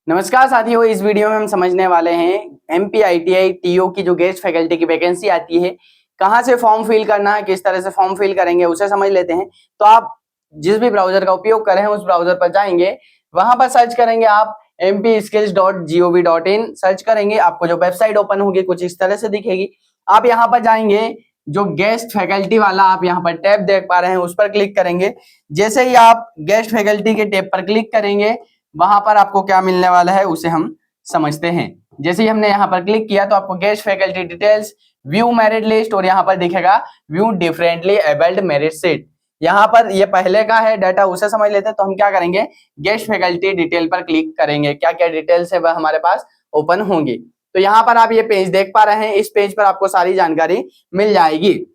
नमस्कार साथियों, इस वीडियो में हम समझने वाले हैं एमपी आईटीआई टीओ की जो गेस्ट फैकल्टी की वैकेंसी आती है, कहां से फॉर्म फिल करना है, किस तरह से फॉर्म फिल करेंगे उसे समझ लेते हैं। तो आप जिस भी ब्राउजर का उपयोग कर रहे हैं उस ब्राउजर पर जाएंगे, वहां पर सर्च करेंगे आप mpskills.gov.in सर्च करेंगे, आपको जो वेबसाइट ओपन होगी कुछ इस तरह से दिखेगी। आप यहाँ पर जाएंगे, जो गेस्ट फैकल्टी वाला आप यहाँ पर टैब देख पा रहे हैं उस पर क्लिक करेंगे। जैसे ही आप गेस्ट फैकल्टी के टैब पर क्लिक करेंगे, वहां पर आपको क्या मिलने वाला है उसे हम समझते हैं। जैसे ही हमने यहाँ पर क्लिक किया तो आपको guest faculty details, view merit list और यहाँ पर दिखेगा view differently abled merit sheet. यहाँ पर ये पहले का है डाटा, उसे समझ लेते हैं। तो हम क्या करेंगे, गेस्ट फैकल्टी डिटेल पर क्लिक करेंगे। क्या क्या डिटेल्स है वह हमारे पास ओपन होंगी। तो यहाँ पर आप ये पेज देख पा रहे हैं, इस पेज पर आपको सारी जानकारी मिल जाएगी।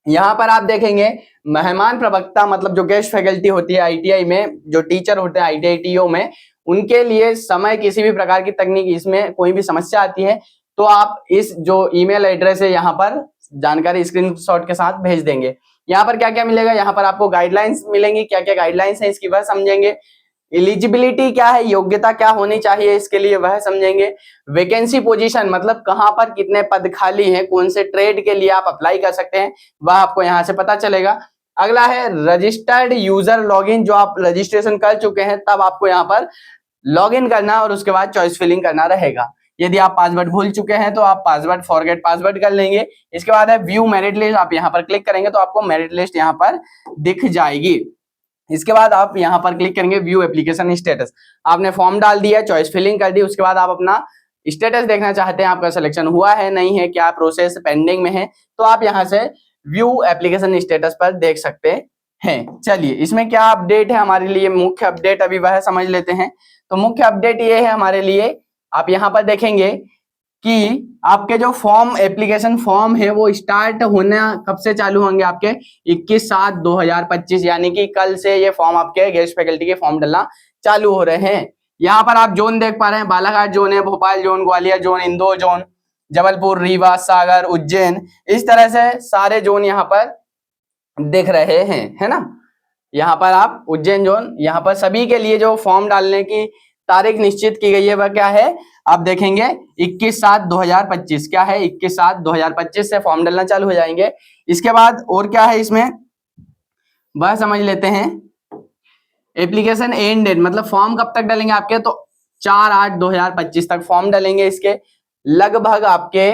यहाँ पर आप देखेंगे मेहमान प्रवक्ता, मतलब जो गेस्ट फैकल्टी होती है आईटीआई में, जो टीचर होते हैं आईटीआई टीओ में, उनके लिए समय किसी भी प्रकार की तकनीक इसमें कोई भी समस्या आती है तो आप इस जो ईमेल एड्रेस है यहाँ पर जानकारी स्क्रीनशॉट के साथ भेज देंगे। यहाँ पर क्या क्या मिलेगा, यहाँ पर आपको गाइडलाइंस मिलेंगी, क्या क्या गाइडलाइंस है इसकी वह समझेंगे। एलिजिबिलिटी क्या है, योग्यता क्या होनी चाहिए इसके लिए वह समझेंगे। वैकेंसी पोजीशन, मतलब कहां पर कितने पद खाली हैं, कौन से ट्रेड के लिए आप अप्लाई कर सकते हैं वह आपको यहां से पता चलेगा। अगला है रजिस्टर्ड यूजर लॉगिन, जो आप रजिस्ट्रेशन कर चुके हैं तब आपको यहाँ पर लॉगिन करना और उसके बाद चॉइस फिलिंग करना रहेगा। यदि आप पासवर्ड भूल चुके हैं तो आप पासवर्ड फॉरगेट पासवर्ड कर लेंगे। इसके बाद है व्यू मेरिट लिस्ट, आप यहाँ पर क्लिक करेंगे तो आपको मेरिट लिस्ट यहाँ पर दिख जाएगी। इसके बाद आप यहाँ पर क्लिक करेंगे व्यू एप्लीकेशन स्टेटस, आपने फॉर्म डाल दिया, चॉइस फिलिंग कर दी, उसके बाद आप अपना स्टेटस देखना चाहते हैं, आपका सिलेक्शन हुआ है नहीं है, क्या प्रोसेस पेंडिंग में है, तो आप यहाँ से व्यू एप्लीकेशन स्टेटस पर देख सकते हैं। चलिए, इसमें क्या अपडेट है हमारे लिए, मुख्य अपडेट अभी वह समझ लेते हैं। तो मुख्य अपडेट ये है हमारे लिए, आप यहाँ पर देखेंगे कि आपके जो फॉर्म एप्लीकेशन फॉर्म है वो स्टार्ट होना कब से चालू होंगे, आपके 21/7/2025, यानी कि कल से ये फॉर्म आपके गेस्ट फैकल्टी के फॉर्म डालना चालू हो रहे हैं। यहाँ पर आप जोन देख पा रहे हैं, बालाघाट जोन है, Bhopal zone, Gwalior zone, Indore zone, Jabalpur, Rewa, Sagar, Ujjain, इस तरह से सारे जोन यहाँ पर दिख रहे हैं, है ना। यहाँ पर आप उज्जैन जोन, यहाँ पर सभी के लिए जो फॉर्म डालने की तारीख निश्चित की गई है वह क्या है, आप देखेंगे 21/7/2025, क्या है 21/7/2025 से फॉर्म डालना चालू हो जाएंगे। इसके बाद और क्या है इसमें वह समझ लेते हैं। एप्लीकेशन एंड डेट, मतलब फॉर्म कब तक डालेंगे आपके, तो 4/8/2025 तक फॉर्म डालेंगे। इसके लगभग आपके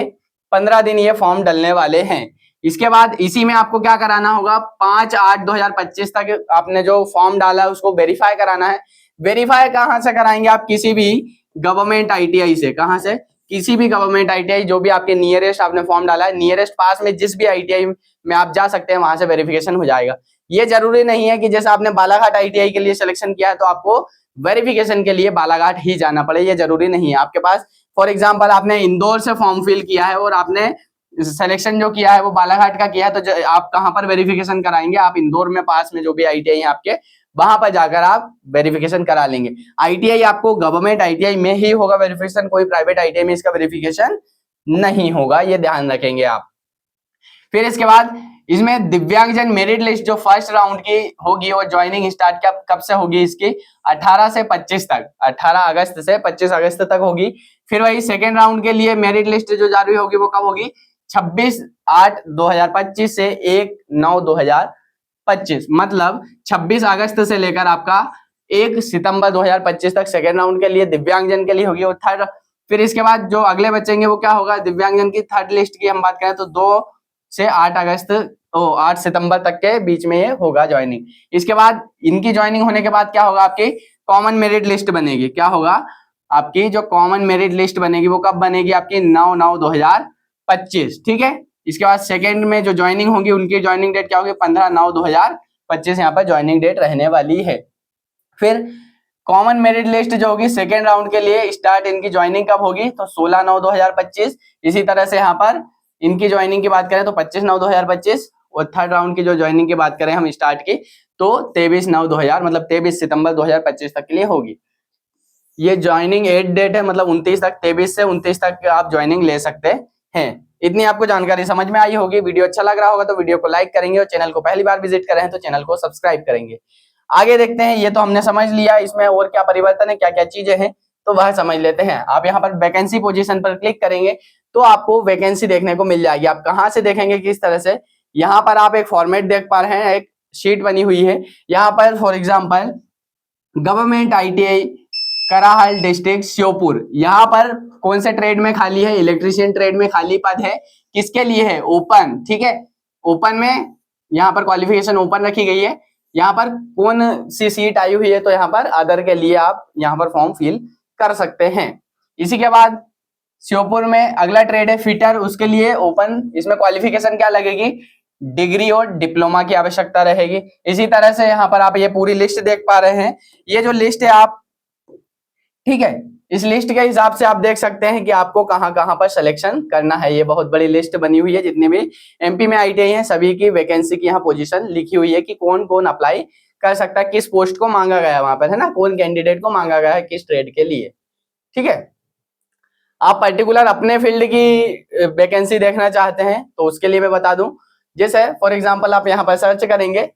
15 दिन ये फॉर्म डालने वाले हैं। इसके बाद इसी में आपको क्या कराना होगा, 5/8/2025 तक आपने जो फॉर्म डाला है उसको वेरीफाई कराना है। वेरीफाई कहां से कराएंगे आप, किसी भी गवर्नमेंट आईटीआई से, कहां से, किसी भी गवर्नमेंट आईटीआई जो भी आपके नियरेस्ट आपने फॉर्म डाला है, नियरेस्ट पास में जिस भी आईटीआई में आप जा सकते हैं वहां से वेरिफिकेशन हो जाएगा। ये जरूरी नहीं है कि जैसे आपने बालाघाट आईटीआई के लिए सिलेक्शन किया है तो आपको वेरिफिकेशन के लिए बालाघाट ही जाना पड़े, ये जरूरी नहीं है। आपके पास फॉर एग्जाम्पल आपने इंदौर से फॉर्म फिल किया है और आपने सिलेक्शन जो किया है वो बालाघाट का किया है, तो आप कहां पर वेरिफिकेशन कराएंगे, आप इंदौर में पास में जो भी आईटीआई है आपके, वहां पर जाकर आप वेरिफिकेशन करा लेंगे। आईटीआई आपको गवर्नमेंट आईटीआई में ही होगा वेरिफिकेशन, कोई प्राइवेट आईटीआई में इसका वेरिफिकेशन नहीं होगा, ये ध्यान रखेंगे आप। फिर इसके बाद इसमें दिव्यांगजन मेरिट लिस्ट जो फर्स्ट राउंड की होगी वो ज्वाइनिंग स्टार्ट कब से होगी, इसकी 18 से 25 तक, 18 अगस्त से 25 अगस्त तक होगी। फिर वही सेकेंड राउंड के लिए मेरिट लिस्ट जो जारी होगी वो कब होगी, 26/8/2025 से 1/9/2025, मतलब 26 अगस्त से लेकर आपका 1 सितंबर 2025 तक सेकेंड राउंड के लिए दिव्यांगजन के लिए होगी। और थर्ड, फिर इसके बाद जो अगले बचेंगे वो क्या होगा, दिव्यांगजन की थर्ड लिस्ट की हम बात करें तो 2 से 8 सितंबर तक के बीच में ये होगा ज्वाइनिंग। इसके बाद इनकी ज्वाइनिंग होने के बाद क्या होगा, आपकी कॉमन मेरिट लिस्ट बनेगी। क्या होगा, आपकी जो कॉमन मेरिट लिस्ट बनेगी वो कब बनेगी, आपकी 9/9/2025, ठीक है। इसके बाद सेकेंड में जो ज्वाइनिंग होगी उनकी ज्वाइनिंग डेट क्या होगी, 15/9/2025 यहाँ पर ज्वाइनिंग डेट रहने वाली है। फिर कॉमन मेरिट लिस्ट जो होगी सेकेंड राउंड के लिए स्टार्ट इनकी ज्वाइनिंग कब होगी, तो 16/9/2025। इसी तरह से यहाँ पर इनकी ज्वाइनिंग की बात करें तो 25/9/2025, और थर्ड राउंड की जो ज्वाइनिंग की बात करें हम स्टार्ट की तो 23/9/2000, मतलब 23 सितंबर 2025 तक के लिए होगी। ये ज्वाइनिंग एट डेट है, मतलब 29 तक, 23 से 29 तक आप ज्वाइनिंग ले सकते हैं। इतनी आपको जानकारी समझ में आई होगी। वीडियो अच्छा लग रहा होगा तो वीडियो को लाइक करेंगे और चैनल को पहली बार विजिट कर रहे हैं तो चैनल को सब्सक्राइब करेंगे। आगे देखते हैं, ये तो हमने समझ लिया इसमें और क्या परिवर्तन है, क्या क्या चीजें हैं। तो वह समझ लेते हैं। आप यहाँ पर वैकेंसी पोजीशन पर क्लिक करेंगे तो आपको वैकेंसी देखने को मिल जाएगी। आप कहाँ से देखेंगे, किस तरह से, यहाँ पर आप एक फॉर्मेट देख पा रहे हैं, एक शीट बनी हुई है। यहाँ पर for example government ITI Karahal district Sheopur, यहाँ पर कौन से ट्रेड में खाली है, इलेक्ट्रीशियन ट्रेड में खाली पद है। किसके लिए है, ओपन, ठीक है, ओपन में यहाँ पर क्वालिफिकेशन ओपन रखी गई है। यहाँ पर कौन सी सीट आई हुई है, तो यहाँ पर अदर के लिए आप यहाँ पर फॉर्म फिल कर सकते हैं। इसी के बाद श्योपुर में अगला ट्रेड है फिटर, उसके लिए ओपन, इसमें क्वालिफिकेशन क्या लगेगी, डिग्री और डिप्लोमा की आवश्यकता रहेगी। इसी तरह से यहाँ पर आप ये पूरी लिस्ट देख पा रहे हैं। ये जो लिस्ट है आप, ठीक है, इस लिस्ट के हिसाब से आप देख सकते हैं कि आपको कहां कहां पर सिलेक्शन करना है। ये बहुत बड़ी लिस्ट बनी हुई है, जितने भी MP में ITI हैं सभी की वैकेंसी की यहाँ पोजीशन लिखी हुई है कि कौन कौन अप्लाई कर सकता है, किस पोस्ट को मांगा गया है वहां पर, है ना, कौन कैंडिडेट को मांगा गया है किस ट्रेड के लिए। ठीक है, आप पर्टिकुलर अपने फील्ड की वैकेंसी देखना चाहते हैं तो उसके लिए मैं बता दूं, जैसे फॉर एग्जाम्पल आप यहाँ पर सर्च करेंगे,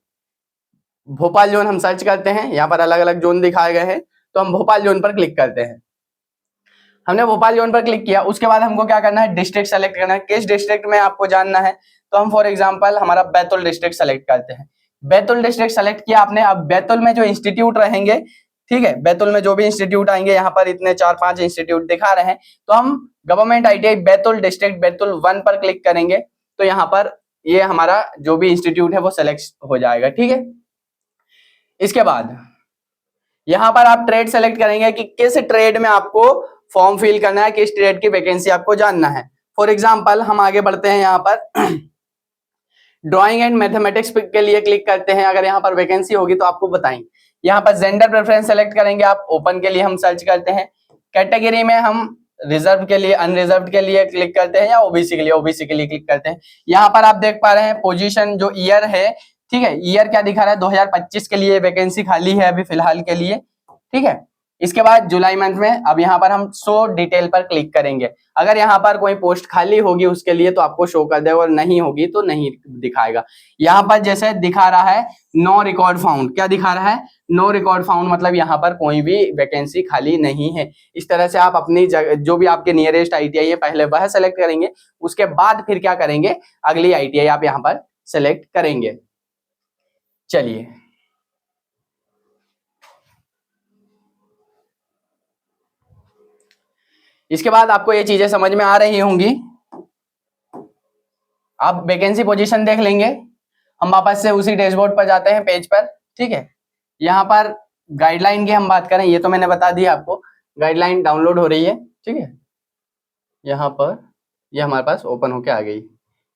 भोपाल जोन हम सर्च करते हैं, यहाँ पर अलग अलग जोन दिखाए गए हैं, तो हम भोपाल जोन पर क्लिक करते हैं। हमने भोपाल जोन पर क्लिक किया, उसके बाद हमको क्या करना है, डिस्ट्रिक्ट सेलेक्ट करना है, किस डिस्ट्रिक्ट में आपको जानना है। तो हम फॉर एग्जांपल हमारा बैतूल डिस्ट्रिक्ट सेलेक्ट करते हैं। बैतूल डिस्ट्रिक्ट सेलेक्ट किया आपने। अब बैतूल में जो इंस्टीट्यूट रहेंगे, ठीक है, बैतूल में जो भी इंस्टीट्यूट आएंगे, यहाँ पर इतने 4-5 इंस्टीट्यूट दिखा रहे हैं, तो हम government ITI Betul district Betul 1 पर क्लिक करेंगे तो यहाँ पर ये हमारा जो भी इंस्टीट्यूट है वो सेलेक्ट हो जाएगा। ठीक है, इसके बाद यहाँ पर आप ट्रेड सेलेक्ट करेंगे कि किस ट्रेड में आपको फॉर्म फिल करना है, किस ट्रेड की वैकेंसी आपको जानना है। फॉर एग्जांपल हम आगे बढ़ते हैं, यहाँ पर ड्राइंग एंड मैथमेटिक्स के लिए क्लिक करते हैं। अगर यहाँ पर वैकेंसी होगी तो आपको बताएंगे। यहाँ पर जेंडर प्रेफरेंस सेलेक्ट करेंगे आप, ओपन के लिए हम सर्च करते हैं। कैटेगरी में हम रिजर्व के लिए, अनरिजर्व के लिए क्लिक करते हैं, या ओबीसी के लिए, ओबीसी के लिए क्लिक करते हैं। यहाँ पर आप देख पा रहे हैं पोजीशन जो ईयर है, ठीक है, ईयर क्या दिखा रहा है, 2025 के लिए वैकेंसी खाली है अभी फिलहाल के लिए। ठीक है, इसके बाद जुलाई मंथ में अब यहाँ पर हम शो डिटेल पर क्लिक करेंगे। अगर यहाँ पर कोई पोस्ट खाली होगी उसके लिए तो आपको शो कर देगा, और नहीं होगी तो नहीं दिखाएगा। यहाँ पर जैसे दिखा रहा है नो रिकॉर्ड फाउंड, क्या दिखा रहा है, नो रिकॉर्ड फाउंड, मतलब यहाँ पर कोई भी वैकेंसी खाली नहीं है। इस तरह से आप अपनी जो भी आपके नियरेस्ट ITI है पहले वह सेलेक्ट करेंगे, उसके बाद फिर क्या करेंगे, अगली ITI आप यहाँ पर सेलेक्ट करेंगे। चलिए, इसके बाद आपको ये चीजें समझ में आ रही होंगी। आप वैकेंसी पोजीशन देख लेंगे। हम वापस से उसी डैशबोर्ड पर जाते हैं, पेज पर। ठीक है, यहाँ पर गाइडलाइन की हम बात करें, ये तो मैंने बता दी आपको, गाइडलाइन डाउनलोड हो रही है। ठीक है, यहाँ पर ये हमारे पास ओपन होके आ गई।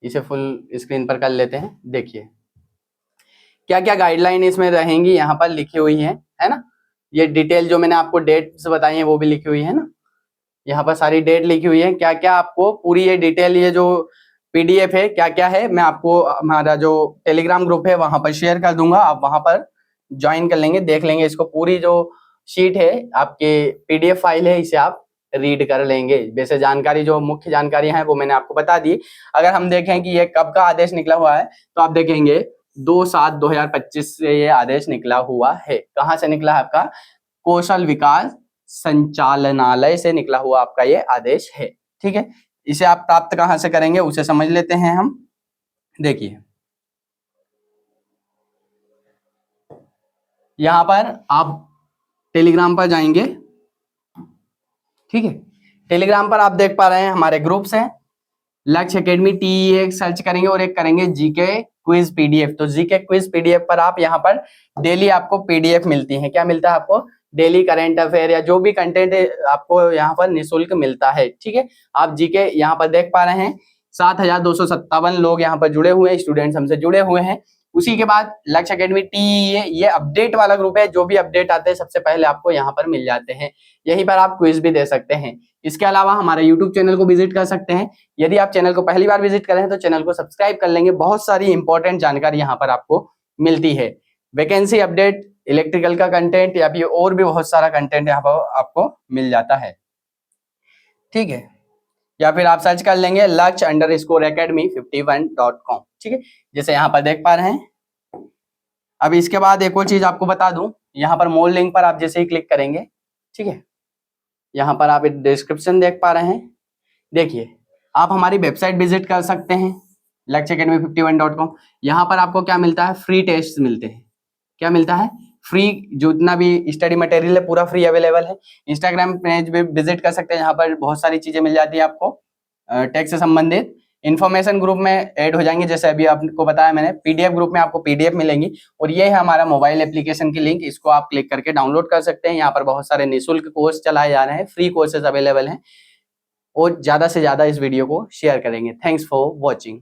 इसे फुल स्क्रीन पर कर लेते हैं। देखिए क्या क्या गाइडलाइन इसमें रहेंगी, यहाँ पर लिखी हुई है ना। ये डिटेल जो मैंने आपको डेट्स बताई है वो भी लिखी हुई है ना, यहाँ पर सारी डेट लिखी हुई है। क्या क्या आपको पूरी ये डिटेल, ये जो PDF है क्या क्या है, मैं आपको हमारा जो टेलीग्राम ग्रुप है वहां पर शेयर कर दूंगा। आप वहां पर ज्वाइन कर लेंगे, देख लेंगे इसको। पूरी जो शीट है आपके PDF फाइल है, इसे आप रीड कर लेंगे। वैसे जानकारी जो मुख्य जानकारी है वो मैंने आपको बता दी। अगर हम देखें कि ये कब का आदेश निकला हुआ है, तो आप देखेंगे 2/7/2025 से ये आदेश निकला हुआ है। कहाँ से निकला है, आपका कौशल विकास संचालनालय से निकला हुआ आपका ये आदेश है। ठीक है, इसे आप प्राप्त कहां से करेंगे उसे समझ लेते हैं हम। देखिए यहां पर आप टेलीग्राम पर जाएंगे। ठीक है, टेलीग्राम पर आप देख पा रहे हैं हमारे ग्रुप्स हैं, लक्ष्य एकेडमी TE सर्च करेंगे और एक करेंगे GK क्विज PDF। तो GK क्विज PDF पर आप यहाँ पर डेली आपको PDF मिलती है। क्या मिलता है आपको, डेली करंट अफेयर या जो भी कंटेंट आपको यहाँ पर निःशुल्क मिलता है। ठीक है, आप GK यहाँ पर देख पा रहे हैं 7257 लोग यहाँ पर जुड़े हुए हैं, स्टूडेंट्स हमसे जुड़े हुए हैं। उसी के बाद लक्ष्य एकेडमी TE ये अपडेट वाला ग्रुप है, जो भी अपडेट आते हैं सबसे पहले आपको यहाँ पर मिल जाते हैं। यहीं पर आप क्विज भी दे सकते हैं। इसके अलावा हमारे YouTube चैनल को विजिट कर सकते हैं। यदि आप चैनल को पहली बार विजिट करें तो चैनल को सब्सक्राइब कर लेंगे। बहुत सारी इंपॉर्टेंट जानकारी यहाँ पर आपको मिलती है, वैकेंसी अपडेट, इलेक्ट्रिकल का कंटेंट या फिर और भी बहुत सारा कंटेंट यहाँ पर आपको मिल जाता है। ठीक है, या फिर आप सर्च कर लेंगे lux_academy51.com। ठीक है, जैसे यहाँ पर देख पा रहे हैं। अब इसके बाद एक और चीज आपको बता दूं, यहाँ पर मोर लिंक पर आप जैसे ही क्लिक करेंगे, ठीक है, यहाँ पर आप डिस्क्रिप्शन देख पा रहे हैं। देखिए आप हमारी वेबसाइट विजिट कर सकते हैं luxacademy51.com। यहाँ पर आपको क्या मिलता है, फ्री टेस्ट मिलते हैं। क्या मिलता है, फ्री, जितना भी स्टडी मटेरियल है पूरा फ्री अवेलेबल है। इंस्टाग्राम पेज पे विजिट कर सकते हैं, यहाँ पर बहुत सारी चीजें मिल जाती है आपको टेक से संबंधित। इन्फॉर्मेशन ग्रुप में ऐड हो जाएंगे, जैसे अभी आपको बताया मैंने। पीडीएफ ग्रुप में आपको पीडीएफ मिलेंगी, और ये है हमारा मोबाइल एप्लीकेशन की लिंक, इसको आप क्लिक करके डाउनलोड कर सकते हैं। यहाँ पर बहुत सारे निःशुल्क कोर्स चलाए जा रहे हैं, फ्री कोर्सेज अवेलेबल हैं, और ज्यादा से ज्यादा इस वीडियो को शेयर करेंगे। Thanks for watching.